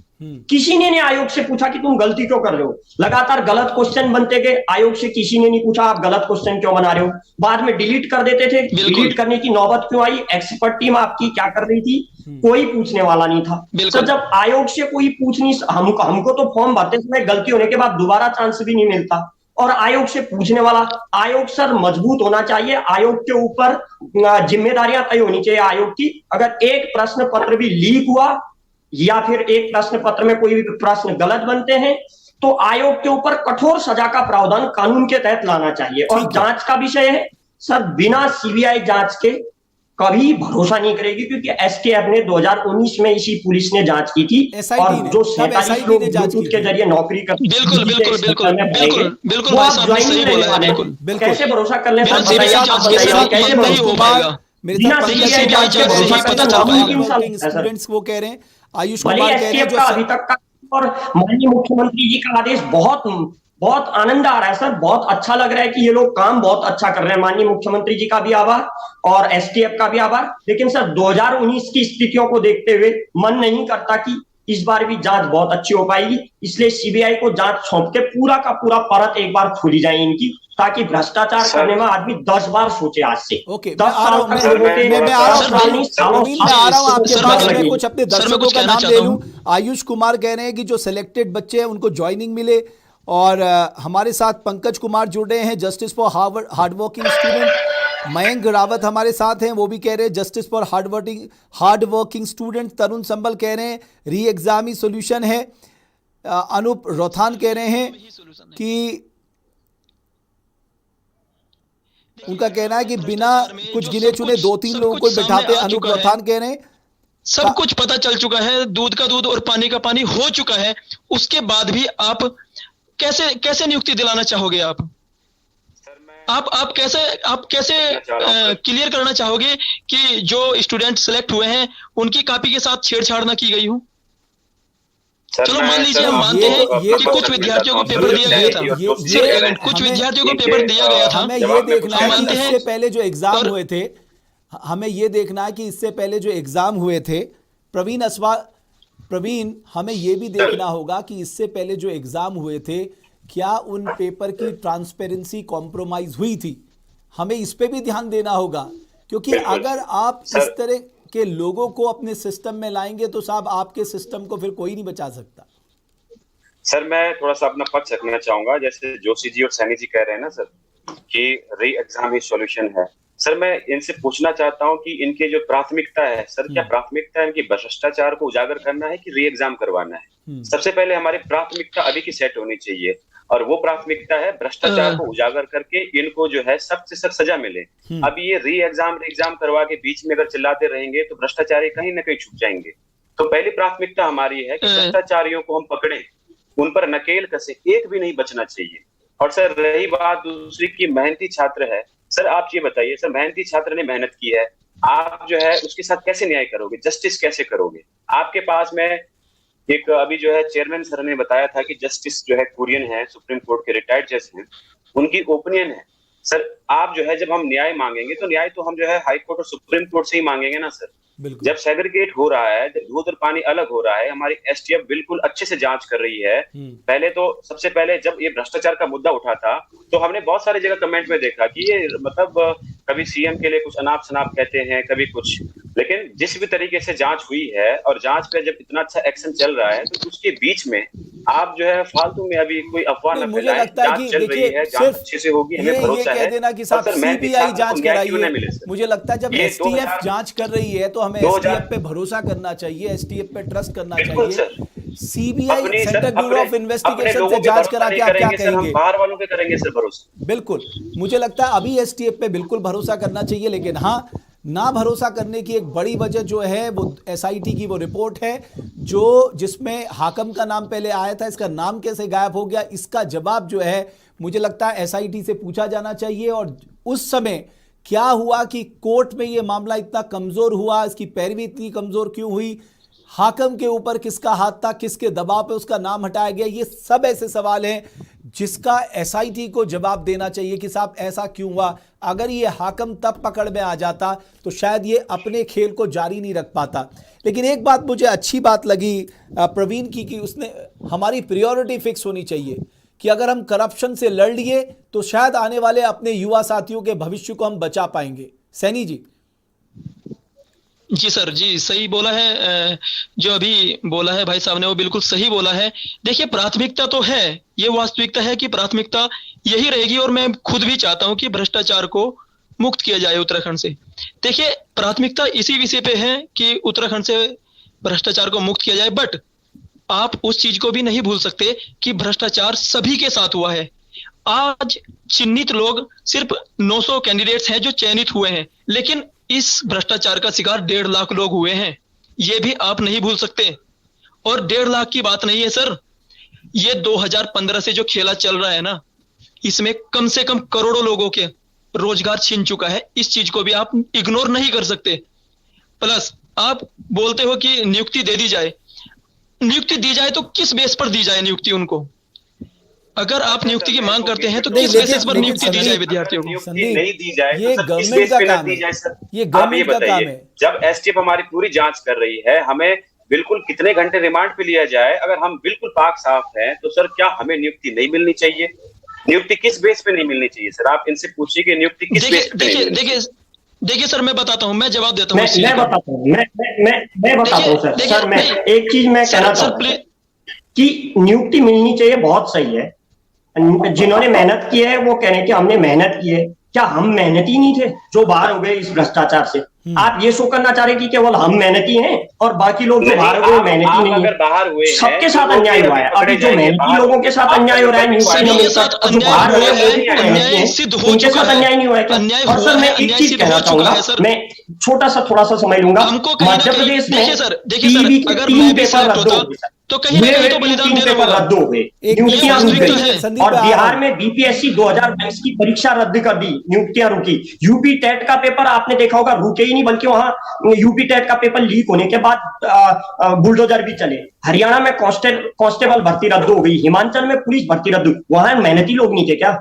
किसी ने नहीं आयोग से पूछा कि तुम गलती क्यों कर रहे हो। लगातार गलत क्वेश्चन बनते गए, आयोग से किसी ने नहीं पूछा आप गलत क्वेश्चन क्यों बना रहे हो। बाद में डिलीट कर देते थे, डिलीट करने की नौबत क्यों आई, एक्सपर्ट टीम आपकी क्या कर रही थी, कोई पूछने वाला नहीं था। सर जब आयोग से कोई पूछ नहीं, हमको तो फॉर्म भरते समय गलती होने के बाद दोबारा चांस भी नहीं मिलता, और आयोग से पूछने वाला। आयोग सर मजबूत होना चाहिए, आयोग के ऊपर जिम्मेदारियां तय होनी चाहिए आयोग की। अगर एक प्रश्न पत्र भी लीक हुआ या फिर एक प्रश्न पत्र में कोई भी प्रश्न गलत बनते हैं तो आयोग के ऊपर कठोर सजा का प्रावधान कानून के तहत लाना चाहिए। और जांच का विषय है सर, बिना सीबीआई जांच के कभी भरोसा नहीं करेगी, क्योंकि एसटीएफ ने 2019 में इसी पुलिस ने जांच की थी और जो 47 लोग ब्लूटूथ के जरिए नौकरी करते कैसे भरोसा कर ले? स्टूडेंट्स वो कह रहे हैं, आयुष कुमार कह रहे हैं जो अभी तक का, और माननीय मुख्यमंत्री जी का आदेश बहुत आनंद आ रहा है सर, बहुत अच्छा लग रहा है कि ये लोग काम बहुत अच्छा कर रहे हैं। माननीय मुख्यमंत्री जी का भी आभार और एसटीएफ का भी आभार। लेकिन सर 2019 की स्थितियों को देखते हुए मन नहीं करता कि इस बार भी जांच बहुत अच्छी हो पाएगी, इसलिए सीबीआई को जांच सौंप के पूरा का पूरा परत एक बार खोली जाए इनकी, ताकि भ्रष्टाचार करने में आदमी 10 बार सोचे आज से। ओके, मैं आ रहा हूं आपके पास, मैं कुछ अपने दर्शकों का नाम ले लूं। आयुष कुमार कह रहे हैं कि जो सिलेक्टेड बच्चे हैं उनको ज्वाइनिंग मिले, और हमारे साथ पंकज कुमार जुड़े हैं, justice for hard working student. Mayank Rawat हमारे साथ हैं, वो भी कह रहे हैं justice for hard working student. Tarun Sambal कह रहे हैं री एग्जाम ही सोल्यूशन है। अनूप रोथान कह रहे हैं कि उनका कहना है कि बिना कुछ गिने चुने 2-3 लोगों को बैठाते। अनूप रोथान कह रहे हैं सब कुछ पता चल चुका है, दूध का दूध और पानी का पानी हो चुका है, उसके बाद भी आप कैसे नियुक्ति दिलाना चाहोगे? आप कैसे क्लियर करना चाहोगे कि जो स्टूडेंट सिलेक्ट हुए हैं उनकी कॉपी के साथ छेड़छाड़ ना की गई हो? चलो मान लीजिए हम मानते हैं कि कुछ विद्यार्थियों को पेपर दिया गया था, कुछ विद्यार्थियों को पेपर दिया गया था। हमें ये देखना है कि इससे पहले जो एग्जाम हुए थे, हमें ये देखना है कि इससे पहले जो एग्जाम हुए थे, प्रवीण हमें ये भी देखना होगा कि इससे पहले जो एग्जाम हुए थे क्या उन पेपर की ट्रांसपेरेंसी कॉम्प्रोमाइज हुई थी। हमें इस पे भी ध्यान देना होगा, क्योंकि अगर आप इस तरह के लोगों को अपने सिस्टम में लाएंगे तो साहब आपके सिस्टम को फिर कोई नहीं बचा सकता। सर मैं थोड़ा सा अपना पक्ष रखना चाहूंगा, जैसे जोशी जी और सैनी जी कह रहे हैं ना सर कि री एग्जाम ही सॉल्यूशन है। सर मैं इनसे पूछना चाहता हूं कि इनकी जो प्राथमिकता है सर, क्या प्राथमिकता है इनकी भ्रष्टाचार को उजागर करना है कि री एग्जाम करवाना है? सबसे पहले हमारी प्राथमिकता अभी की सेट होनी चाहिए, और वो प्राथमिकता है भ्रष्टाचार को उजागर करके इनको जो है सख्त से सख्त सजा मिले। अब ये री एग्जाम करवा के बीच में अगर चिल्लाते रहेंगे तो भ्रष्टाचारी कहीं ना कहीं छुप जाएंगे। तो पहली प्राथमिकता हमारी है कि भ्रष्टाचारियों को हम पकड़े, उन पर नकेल कसे, एक भी नहीं बचना चाहिए। और सर रही बात दूसरी की मेहनती छात्र है, सर आप ये बताइए सर, मेहनती छात्र ने मेहनत की है, आप जो है उसके साथ कैसे न्याय करोगे, जस्टिस कैसे करोगे? आपके पास में एक अभी जो है चेयरमैन सर ने बताया था कि जस्टिस जो है कुरियन है, सुप्रीम कोर्ट के रिटायर्ड जज हैं, उनकी ओपिनियन है। सर आप जो है जब हम न्याय मांगेंगे तो न्याय तो हम जो है हाई कोर्ट और सुप्रीम कोर्ट से ही मांगेंगे ना सर। जब सेग्रीगेट हो रहा है, जब दूध और पानी अलग हो रहा है, हमारी एसटीएफ बिल्कुल अच्छे से जांच कर रही है। पहले तो सबसे पहले जब ये भ्रष्टाचार का मुद्दा उठा था तो हमने बहुत सारी जगह कमेंट में देखा कि ये मतलब कभी सीएम के लिए कुछ अनाप शनाप कहते हैं, कभी कुछ, लेकिन जिस भी तरीके से जांच हुई है और जांच पे जब इतना अच्छा एक्शन चल रहा है तो उसके बीच में आप जो है फालतू में अभी कोई अफवाह न फैलाएं। जांच चल रही है, जांच अच्छे से होगी, हमें भरोसा है। देना कि साहब सीबीआई जांच कराइए, मुझे लगता है जब एसटीएफ जांच कर रही है तो हमें एसटीएफ पे भरोसा करना चाहिए, एसटीएफ पे ट्रस्ट करना चाहिए। CBI central bureau of investigation से जांच करा के आप क्या कहेंगे? बाहर वालों पे करेंगे सर भरोसा। बिल्कुल, मुझे लगता है अभी एसटीएफ पे बिल्कुल भरोसा करना चाहिए, लेकिन हाँ, ना भरोसा करने की एक बड़ी वजह जो है वो एसआईटी की वो रिपोर्ट है जो जिसमें हाकम का नाम पहले आया था, इसका नाम कैसे गायब हो गया, इसका जवाब जो है मुझे लगता है एसआईटी से पूछा जाना चाहिए। और उस समय क्या हुआ कि कोर्ट में ये मामला इतना कमजोर हुआ, इसकी पैरवी इतनी कमजोर क्यों हुई, हाकम के ऊपर किसका हाथ था, किसके दबाव पे उसका नाम हटाया गया, ये सब ऐसे सवाल हैं जिसका एसआईटी को जवाब देना चाहिए कि साहब ऐसा क्यों हुआ। अगर ये हाकम तब पकड़ में आ जाता तो शायद ये अपने खेल को जारी नहीं रख पाता। लेकिन एक बात मुझे अच्छी बात लगी प्रवीण की कि उसने हमारी प्रायोरिटी फिक्स होनी चाहिए कि अगर हम करप्शन से लड़ लिए तो शायद आने वाले अपने युवा साथियों के भविष्य को हम बचा पाएंगे। सैनी जी। जी सर, जी सही बोला है, जो अभी बोला है भाई साहब ने वो बिल्कुल सही बोला है। देखिए प्राथमिकता तो है, ये वास्तविकता है कि प्राथमिकता यही रहेगी, और मैं खुद भी चाहता हूं कि भ्रष्टाचार को मुक्त किया जाए उत्तराखंड से। देखिए प्राथमिकता इसी विषय पे है कि उत्तराखंड से भ्रष्टाचार को मुक्त किया जाए, बट आप उस चीज को भी नहीं भूल सकते कि भ्रष्टाचार सभी के साथ हुआ है। आज चिन्हित लोग सिर्फ 900 कैंडिडेट्स हैं जो चयनित हुए हैं, लेकिन इस भ्रष्टाचार का शिकार 1.5 लाख लोग हुए हैं, ये भी आप नहीं भूल सकते। और 1.5 लाख की बात नहीं है सर, ये 2015 से जो खेला चल रहा है ना, इसमें कम से कम करोड़ों लोगों के रोजगार छीन चुका है। इस चीज को भी आप इग्नोर नहीं कर सकते। प्लस आप बोलते हो कि नियुक्ति दे दी जाए, नियुक्ति दी जाए तो किस बेस पर दी जाए नियुक्ति उनको? अगर आप नियुक्ति की मांग करते हैं तो किस बेसिस पर नियुक्ति दी जाए विद्यार्थियों को? नहीं दी जाए ये तो गवर्नमेंट का काम है, ये गवर्नमेंट का काम है। जब एसटीएफ हमारी पूरी जांच कर रही है, हमें बिल्कुल कितने घंटे रिमांड पे लिया जाए, अगर हम बिल्कुल पाक साफ हैं तो सर क्या हमें नियुक्ति नहीं मिलनी चाहिए? नियुक्ति किस बेस पे नहीं मिलनी चाहिए सर? आप इनसे पूछिए कि नियुक्ति किस बेस पे। देखिए सर, मैं बताता हूँ, मैं जवाब देता हूँ। मैं बताता हूँ सर, मैं एक चीज मैं कहना चाहता हूँ कि नियुक्ति मिलनी चाहिए, बहुत सही है। जिन्होंने मेहनत की है वो कह रहे हैं कि हमने मेहनत की है, क्या हम मेहनती नहीं थे जो बाहर हो गए इस भ्रष्टाचार से? आप ये शो करना चाह रहे कि केवल हम मेहनती हैं और बाकी लोग जो बाहर हुए मेहनती नहीं है? सबके साथ अन्याय हुआ है। अभी जो मेहनती लोगों के साथ अन्याय हो रहा है, जो बाहर हुए उनके साथ अन्याय नहीं हुआ है। और सर मैं एक चीज कहना चाहूंगा, मैं छोटा सा थोड़ा सा समझ लूंगा। मध्य प्रदेश में टीवी के 3 पेपर रद्द हो गए, तो कहीं ना कहीं तो बलिदान देना होगा। रद्द हो गए, नियुक्तियां रुक गई। और बिहार में बीपीएससी 2022 की परीक्षा रद्द कर दी, नियुक्तियां रुकी। यूपी टेट का पेपर आपने देखा होगा, रुके ही नहीं, बल्कि वहां यूपी टेट का पेपर लीक होने के बाद बुलडोजर भी चले। हरियाणा में कांस्टेबल भर्ती रद्द हो गई, हिमाचल में पुलिस भर्ती रद्द हुई। वहां मेहनती लोग नहीं थे क्या?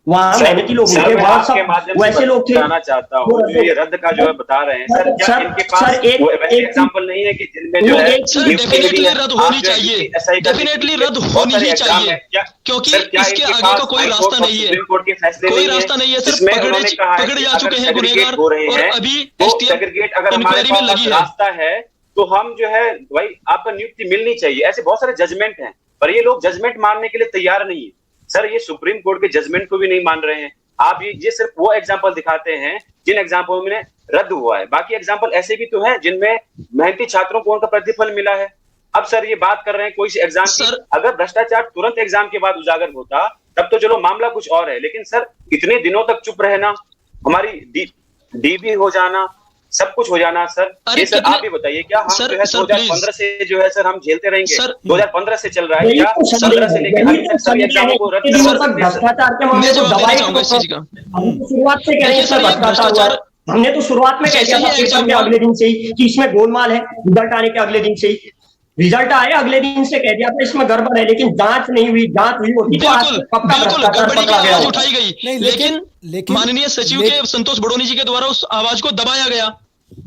वहां मेहनती लोग थे, वहां सब वैसे लोग थे। जानना चाहता हूं जो ये रद्द का जो है बता रहे हैं सर, क्या इनके पास वैसे एग्जांपल नहीं है कि जिनमें जो है डेफिनेटली रद्द होनी चाहिए, डेफिनेटली रद्द होनी ही चाहिए, क्योंकि इसके आगे का कोई रास्ता नहीं है, कोई रास्ता नहीं है। सिर्फ पकड़े जा चुके हैं गुनहगार और अभी इंक्वायरी में लगी है। रास्ता है तो हम जो है भाई आपको नियुक्ति मिलनी चाहिए। ऐसे बहुत सारे जजमेंट हैं पर ये लोग जजमेंट मानने के लिए तैयार नहीं है सर। ये सुप्रीम कोर्ट के जजमेंट को भी नहीं मान रहे हैं, आप ये सिर्फ वो एग्जाम्पल दिखाते हैं जिन एग्जाम्पल में रद्द हुआ है, बाकी एग्जाम्पल ऐसे भी तो हैं जिनमें मेहनती छात्रों को उनका प्रतिफल मिला है। अब सर ये बात कर रहे हैं कोई सी एग्जाम की, अगर भ्रष्टाचार तुरंत एग्जाम के बाद उजागर होता तब तो चलो मामला कुछ और है, लेकिन सर इतने दिनों तक चुप रहना, हमारी डीबी हो जाना, सब कुछ हो जाना सर, ये सर आप भी बताइए क्या हम जो है 2015 से जो है सर हम झेलते रहेंगे? 2015 से चल रहा है क्या? 15 से लेकर अभी तक सभी एग्जामों को रद्द कर सकते हैं? भ्रष्टाचार के मामले को दबाई शुरुआत से कह रहे हैं सर भ्रष्टाचार, हमने तो शुरुआत में कह दिया था पेपर के अगले दिन से ही कि इसमें गोलमाल है, रिजल्ट आने के अगले दिन से ही, रिजल्ट आए अगले दिन से कह दिया था इसमें गड़बड़ है, लेकिन जांच नहीं हुई, जांच हुई होती तो आज कब का भ्रष्टाचार पकड़ा गया होता। उठाई गई, लेकिन माननीय सचिव के संतोष बड़ोनी जी के द्वारा उस आवाज को दबाया गया,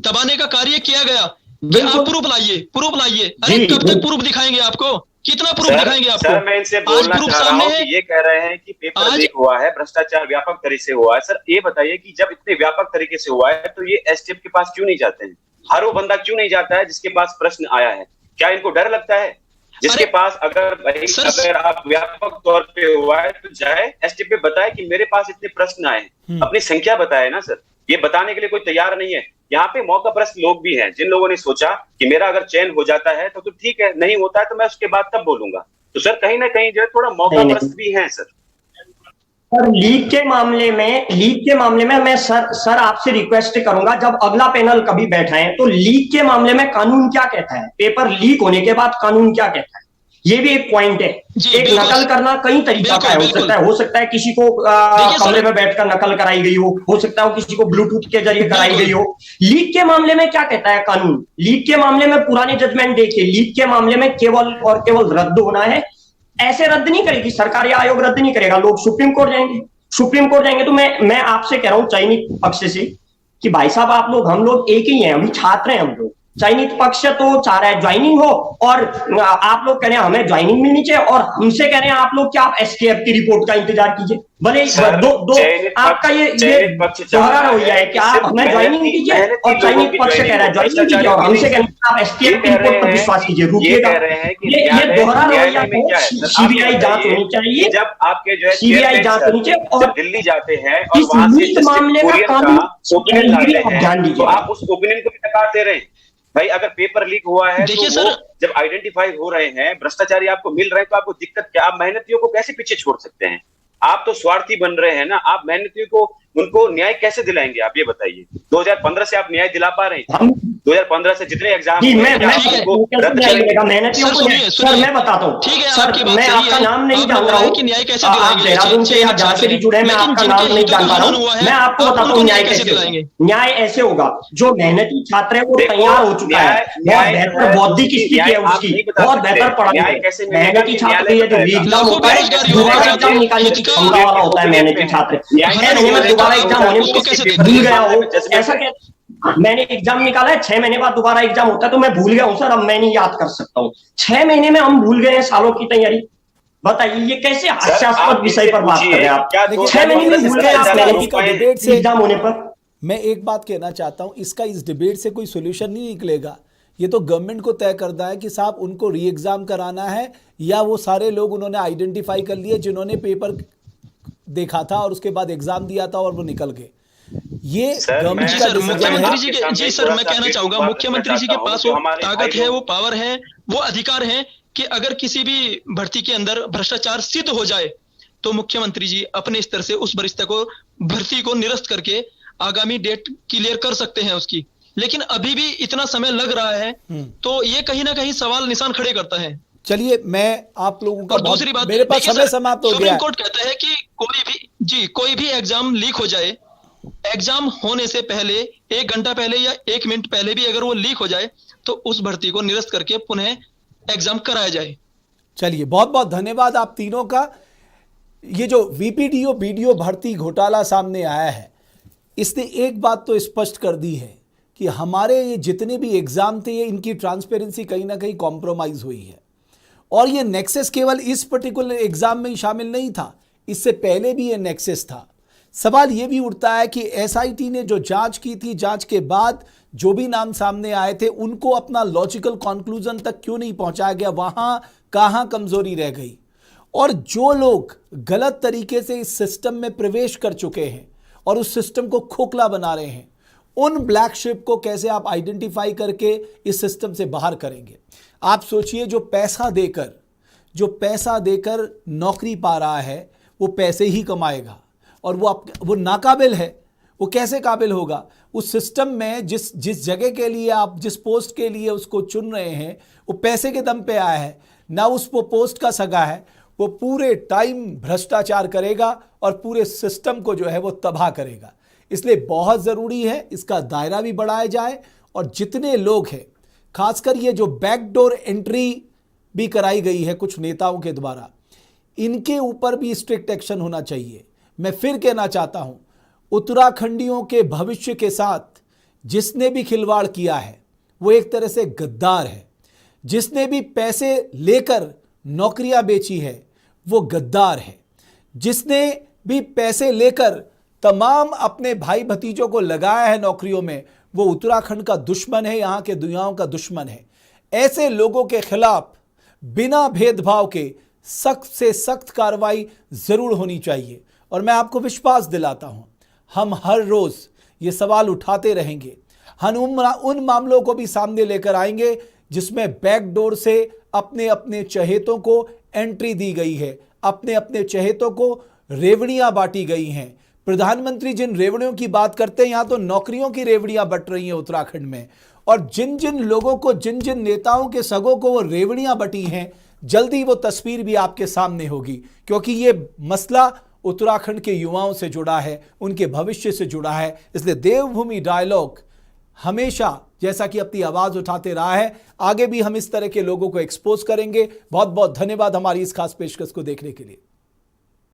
दबाने का कार्य किया गया कि आप प्रूफ लाइए। अरे कब तक प्रूफ दिखाएंगे आपको? कितना प्रूफ दिखाएंगे आपको? सर मैं इनसे बोलना चाह रहा हूं कि ये कह रहे हैं कि पेपर लीक हुआ है, भ्रष्टाचार व्यापक तरीके से हुआ है। सर ये बताइए कि जब इतने व्यापक तरीके से हुआ है तो ये एसटीएफ के पास क्यों नहीं जाते हैं? हर वो बंदा क्यों नहीं जाता है जिसके पास प्रश्न आया है? क्या इनको डर लगता है? जिसके पास अगर आप व्यापक तौर पे हुआ है तो जाए एसटीएफ पे बताए कि मेरे पास इतने प्रश्न आए हैं, अपनी संख्या बताए ना सर। ये बताने के लिए कोई तैयार नहीं है। यहाँ पे मौका परस्त लोग भी हैं जिन लोगों ने सोचा कि मेरा अगर चयन हो जाता है तो ठीक है, नहीं होता है तो मैं उसके बाद तब बोलूंगा। तो सर कहीं ना कहीं जो है थोड़ा मौका परस्त भी है सर। सर लीक के मामले में मैं सर आपसे रिक्वेस्ट करूंगा जब अगला पैनल कभी बैठाएं तो लीक के मामले में कानून क्या कहता है, पेपर लीक होने के बाद कानून क्या कहता है, ये भी एक पॉइंट है। एक नकल करना कई तरीका का हो सकता है किसी को कमरे में बैठकर नकल कराई गई हो सकता है किसी को ब्लूटूथ के जरिए कराई गई हो। लीक के मामले में क्या कहता है कानून? लीक के मामले में पुराने जजमेंट देखिए, लीक के मामले में केवल और केवल रद्द होना है। ऐसे रद्द नहीं करेगी सरकार या आयोग, रद्द नहीं करेगा, लोग सुप्रीम कोर्ट जाएंगे। तो मैं आपसे कह रहा हूं चयनित पक्ष से कि भाई साहब आप लोग हम लोग एक ही हैं, अभी छात्र हैं हम लोग। चयनित पक्ष तो चाह रहा है ज्वाइनिंग हो और आप लोग कह रहे हैं हमें ज्वाइनिंग मिलनी चाहिए और हमसे कह रहे हैं आप लोग क्या आप एसटीएफ की रिपोर्ट का इंतजार कीजिए। भले दो आपका ये दोहरा रवैया है कि आप हमें ज्वाइनिंग कीजिए और चयनित पक्ष कह रहा है ज्वाइनिंग कीजिए और हमसे कह रहे हैं आप एसटीएफ की रिपोर्ट पर विश्वास कीजिए। रुकिएगा, ये दोहरा रवैया है। सीबीआई जांच होनी चाहिए, जब आपके जो है सीबीआई जांच होनी चाहिए और दिल्ली जाते हैं और वहां से मामले का कानून ध्यान दीजिए, आप उस ओपिनियन को भी नकार दे रहे हैं। भाई अगर पेपर लीक हुआ है तो सर, जब आइडेंटिफाई हो रहे हैं, भ्रष्टाचारी आपको मिल रहे हैं तो आपको दिक्कत क्या? आप मेहनतियों को कैसे पीछे छोड़ सकते हैं? आप तो स्वार्थी बन रहे हैं ना। आप मेहनतियों को उनको न्याय कैसे दिलाएंगे? आप ये बताइए। 2015 से आप न्याय दिला पा रहे हैं? 2015 से जितने एग्जाम मेहनतियों को सर मैं बताता हूँ, ठीक है सर मैं आपका नाम नहीं जान रहा हूँ, आप देहरादून से या जहाँ से भी जुड़े हैं, मैं आपका नाम नहीं जान पा रहा हूँ। मैं आपको बताता हूँ न्याय कैसे दिलाएंगे। न्याय ऐसे होगा, जो मेहनती छात्र है वो तैयार हो चुका है, बहुत बेहतर बौद्धिक स्थिति है उसकी, बहुत बेहतर पढ़ाई है। मेहनती छात्र ये जो एग्जाम होता है दोबारा एग्जाम निकालने की क्षमता वाला होता है मेहनती छात्र। दोबारा एग्जाम होने में भूल गया हो ऐसा क्या? मैंने एग्जाम निकाला है, 6 महीने बाद दोबारा एग्जाम होता है तो मैं भूल गया हूं सर, अब मैं नहीं याद कर सकता हूं। 6 महीने में हम भूल गए हैं सालों की तैयारी। बताइए ये कैसे हास्यास्पद विषय पर बात कर रहे हैं आप? 6 महीने में भूल गए आप एग्जाम होने पर। मैं एक बात कहना चाहता हूं, इसका इस डिबेट से कोई सोल्यूशन नहीं निकलेगा। ये तो गवर्नमेंट को तय करना है कि साहब उनको री एग्जाम कराना है या वो सारे लोग उन्होंने आइडेंटिफाई कर लिए जिन्होंने पेपर देखा था और उसके बाद एग्जाम दिया था और वो निकल गए। ये मुख्यमंत्री जी के जी सर मैं कहना चाहूंगा मुख्यमंत्री जी के पास वो ताकत है, वो पावर है, वो अधिकार है कि अगर किसी भी भर्ती के अंदर भ्रष्टाचार सिद्ध हो जाए तो मुख्यमंत्री जी अपने स्तर से उस वरिष्ठ को भर्ती को निरस्त करके आगामी डेट क्लियर कर सकते हैं उसकी। लेकिन अभी भी इतना समय लग रहा है तो ये कहीं ना कहीं सवाल निशान खड़े करता है। चलिए मैं आप लोगों का दूसरी बात, मेरे पास समय समाप्त हो गया। सुप्रीम कोर्ट कहता है कि कोई भी एग्जाम लीक हो जाए, एग्जाम होने से पहले 1 घंटा पहले या 1 मिनट पहले भी अगर वो लीक हो जाए तो उस भर्ती को निरस्त करके पुनः एग्जाम कराया जाए। चलिए बहुत बहुत धन्यवाद आप तीनों का। ये जो वीपीडीओ बीडीओ भर्ती घोटाला सामने आया है इसने एक बात तो स्पष्ट कर दी है कि हमारे ये जितने भी एग्जाम थे ये इनकी ट्रांसपेरेंसी कहीं ना कहीं कॉम्प्रोमाइज हुई है। और ये नेक्सस केवल इस पर्टिकुलर एग्जाम में ही शामिल नहीं था, इससे पहले भी ये नेक्सस था। सवाल ये भी उठता है कि एसआईटी ने जो जांच की थी, जांच के बाद जो भी नाम सामने आए थे उनको अपना लॉजिकल कंक्लूजन तक क्यों नहीं पहुंचाया गया, वहां कहां कमजोरी रह गई। और जो लोग गलत तरीके से इस सिस्टम में प्रवेश कर चुके हैं और उस सिस्टम को खोखला बना रहे हैं, उन ब्लैक शिप को कैसे आप आइडेंटिफाई करके इस सिस्टम से बाहर करेंगे। आप सोचिए, जो पैसा देकर नौकरी पा रहा है वो पैसे ही कमाएगा, और वो नाकाबिल है, वो कैसे काबिल होगा। उस सिस्टम में जिस जगह के लिए आप, जिस पोस्ट के लिए उसको चुन रहे हैं, वो पैसे के दम पे आया है, ना उस पोस्ट का सगा है, वो पूरे टाइम भ्रष्टाचार करेगा और पूरे सिस्टम को जो है वो तबाह करेगा। इसलिए बहुत ज़रूरी है इसका दायरा भी बढ़ाया जाए, और जितने लोग हैं, खासकर ये जो बैकडोर एंट्री भी कराई गई है कुछ नेताओं के द्वारा, इनके ऊपर भी स्ट्रिक्ट एक्शन होना चाहिए। मैं फिर कहना चाहता हूं, उत्तराखंडियों के भविष्य के साथ जिसने भी खिलवाड़ किया है वो एक तरह से गद्दार है। जिसने भी पैसे लेकर नौकरियां बेची है वो गद्दार है। जिसने भी पैसे लेकर तमाम अपने भाई भतीजों को लगाया है नौकरियों में, वो उत्तराखंड का दुश्मन है, यहाँ के दुनियाओं का दुश्मन है। ऐसे लोगों के खिलाफ बिना भेदभाव के सख्त से सख्त कार्रवाई जरूर होनी चाहिए। और मैं आपको विश्वास दिलाता हूं, हम हर रोज ये सवाल उठाते रहेंगे। हम उन मामलों को भी सामने लेकर आएंगे जिसमें बैकडोर से अपने अपने चहेतों को एंट्री दी गई है, अपने अपने चहेतों को रेवड़ियां बांटी गई हैं। प्रधानमंत्री जिन रेवड़ियों की बात करते हैं, यहां तो नौकरियों की रेवड़ियां बट रही हैं उत्तराखंड में। और जिन जिन लोगों को, जिन जिन नेताओं के सगों को वो रेवड़ियां बटी हैं, जल्दी वो तस्वीर भी आपके सामने होगी, क्योंकि ये मसला उत्तराखंड के युवाओं से जुड़ा है, उनके भविष्य से जुड़ा है। इसलिए देवभूमि डायलॉग हमेशा जैसा कि अपनी आवाज उठाते रहा है, आगे भी हम इस तरह के लोगों को एक्सपोज करेंगे। बहुत बहुत धन्यवाद हमारी इस खास पेशकश को देखने के लिए।